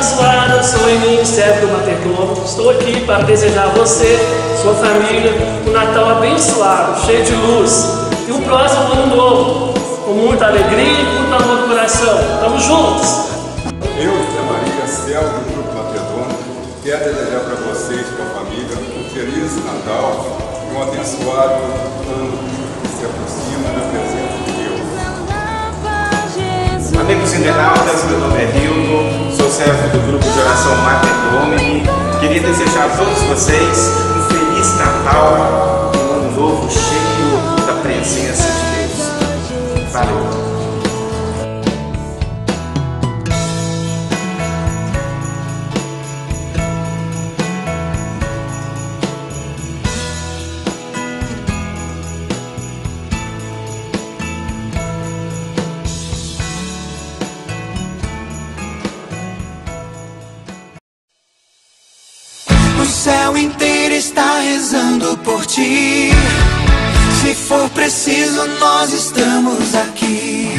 abençoada, sou em Ministério do Mater Dom. Estou aqui para desejar a você, sua família, um Natal abençoado, cheio de luz, e um próximo ano novo, com muita alegria e muito amor no coração. Estamos juntos! Eu, Zé Maria, céu do Grupo Mater Dom, quero desejar para você e sua família um feliz Natal e um abençoado ano que se aproxima na presença de Deus. Amigos internautas, meu nome é Hildo, sou servo do grupo de oração Mater Domini. Queria desejar a todos vocês um feliz Natal, um ano novo cheio da presença de Deus. Valeu! O céu inteiro está rezando por ti. Se for preciso, nós estamos aqui.